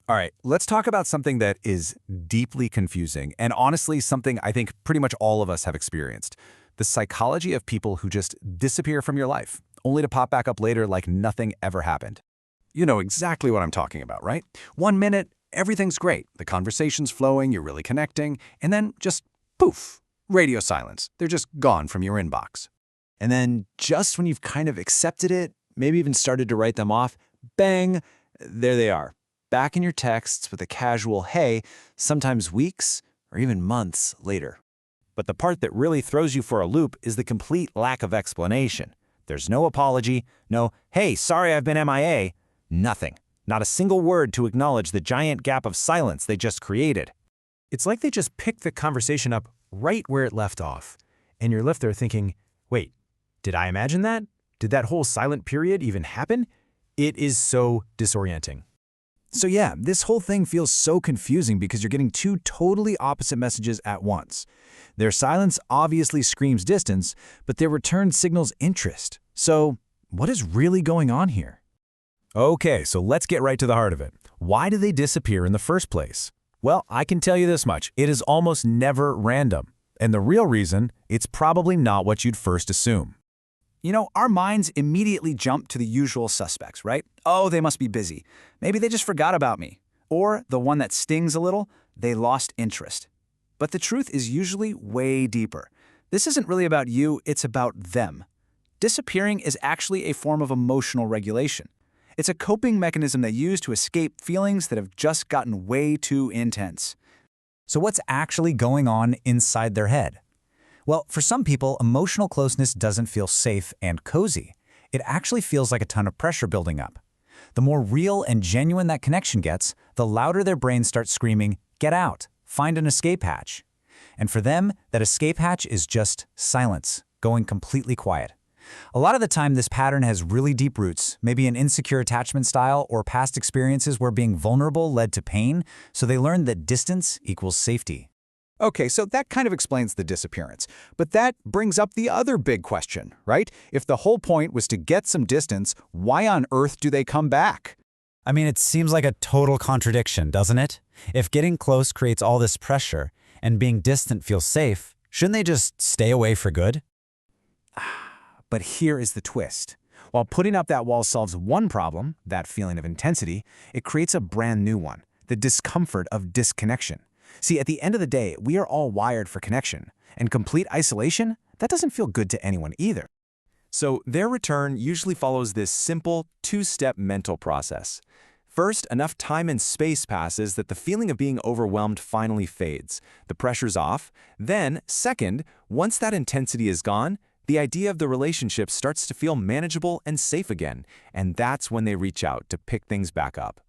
All right, let's talk about something that is deeply confusing and honestly something I think pretty much all of us have experienced. The psychology of people who just disappear from your life, only to pop back up later like nothing ever happened. You know exactly what I'm talking about, right? 1 minute, everything's great. The conversation's flowing, you're really connecting, and then just poof, radio silence. They're just gone from your inbox. And then just when you've kind of accepted it, maybe even started to write them off, bang, there they are. Back in your texts with a casual hey, sometimes weeks or even months later. But the part that really throws you for a loop is the complete lack of explanation. There's no apology, no, hey, sorry I've been MIA, nothing. Not a single word to acknowledge the giant gap of silence they just created. It's like they just picked the conversation up right where it left off. And you're left there thinking, wait, did I imagine that? Did that whole silent period even happen? It is so disorienting. So yeah, this whole thing feels so confusing because you're getting two totally opposite messages at once. Their silence obviously screams distance, but their return signals interest. So what is really going on here? Okay, so let's get right to the heart of it. Why do they disappear in the first place? Well, I can tell you this much. It is almost never random. And the real reason, it's probably not what you'd first assume. You know, our minds immediately jump to the usual suspects, right? Oh, they must be busy. Maybe they just forgot about me. Or, the one that stings a little, they lost interest. But the truth is usually way deeper. This isn't really about you, it's about them. Disappearing is actually a form of emotional regulation. It's a coping mechanism they use to escape feelings that have just gotten way too intense. So what's actually going on inside their head? Well, for some people, emotional closeness doesn't feel safe and cozy. It actually feels like a ton of pressure building up. The more real and genuine that connection gets, the louder their brain starts screaming, "Get out! Find an escape hatch." And for them, that escape hatch is just silence, going completely quiet. A lot of the time, this pattern has really deep roots, maybe an insecure attachment style or past experiences where being vulnerable led to pain, so they learned that distance equals safety. Okay, so that kind of explains the disappearance. But that brings up the other big question, right? If the whole point was to get some distance, why on earth do they come back? I mean, it seems like a total contradiction, doesn't it? If getting close creates all this pressure and being distant feels safe, shouldn't they just stay away for good? But here is the twist. While putting up that wall solves one problem, that feeling of intensity, it creates a brand new one, the discomfort of disconnection. See, at the end of the day, we are all wired for connection, and complete isolation, that doesn't feel good to anyone either. So their return usually follows this simple, two-step mental process. First, enough time and space passes that the feeling of being overwhelmed finally fades. The pressure's off. Then, second, once that intensity is gone, the idea of the relationship starts to feel manageable and safe again, and that's when they reach out to pick things back up.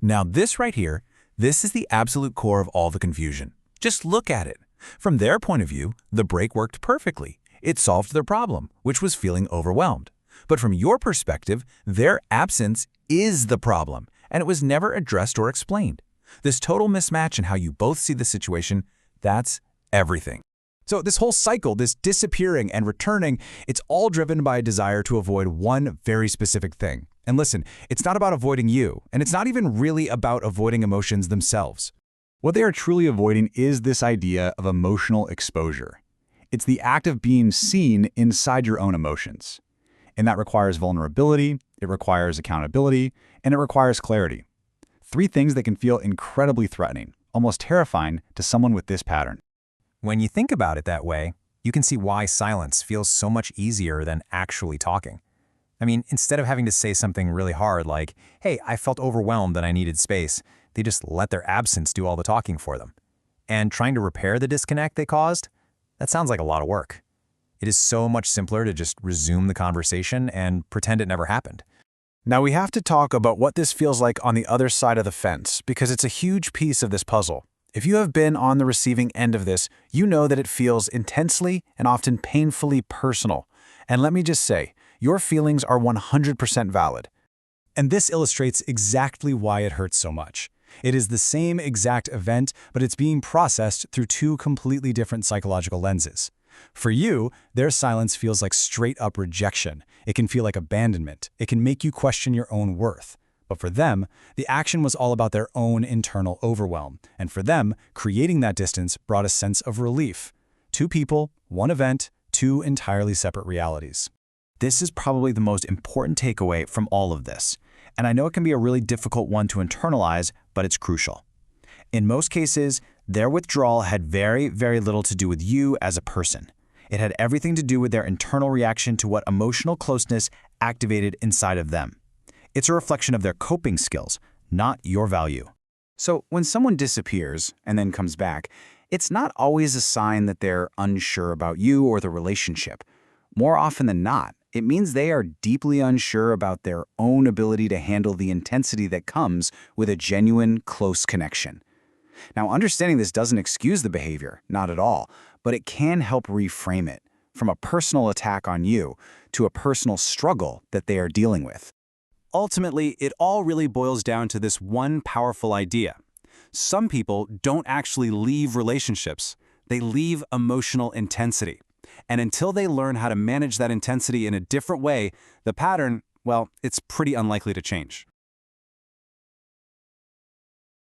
Now this right here, this is the absolute core of all the confusion. Just look at it. From their point of view, the break worked perfectly. It solved their problem, which was feeling overwhelmed. But from your perspective, their absence is the problem, and it was never addressed or explained. This total mismatch in how you both see the situation, that's everything. So this whole cycle, this disappearing and returning, it's all driven by a desire to avoid one very specific thing. And listen, it's not about avoiding you, and it's not even really about avoiding emotions themselves. What they are truly avoiding is this idea of emotional exposure. It's the act of being seen inside your own emotions. And that requires vulnerability, it requires accountability, and it requires clarity. 3 things that can feel incredibly threatening, almost terrifying to someone with this pattern. When you think about it that way, you can see why silence feels so much easier than actually talking. I mean, instead of having to say something really hard like, hey, I felt overwhelmed and I needed space, they just let their absence do all the talking for them. And trying to repair the disconnect they caused, that sounds like a lot of work. It is so much simpler to just resume the conversation and pretend it never happened. Now we have to talk about what this feels like on the other side of the fence, because it's a huge piece of this puzzle. If you have been on the receiving end of this, you know that it feels intensely and often painfully personal. And let me just say, your feelings are 100% valid. And this illustrates exactly why it hurts so much. It is the same exact event, but it's being processed through 2 completely different psychological lenses. For you, their silence feels like straight-up rejection. It can feel like abandonment. It can make you question your own worth. But for them, the action was all about their own internal overwhelm. And for them, creating that distance brought a sense of relief. Two people, one event, two entirely separate realities. This is probably the most important takeaway from all of this. And I know it can be a really difficult one to internalize, but it's crucial. In most cases, their withdrawal had very, very little to do with you as a person. It had everything to do with their internal reaction to what emotional closeness activated inside of them. It's a reflection of their coping skills, not your value. So when someone disappears and then comes back, it's not always a sign that they're unsure about you or the relationship. More often than not, it means they are deeply unsure about their own ability to handle the intensity that comes with a genuine, close connection. Now, understanding this doesn't excuse the behavior, not at all, but it can help reframe it from a personal attack on you to a personal struggle that they are dealing with. Ultimately, it all really boils down to this one powerful idea. Some people don't actually leave relationships. They leave emotional intensity. And until they learn how to manage that intensity in a different way, the pattern, well, it's pretty unlikely to change.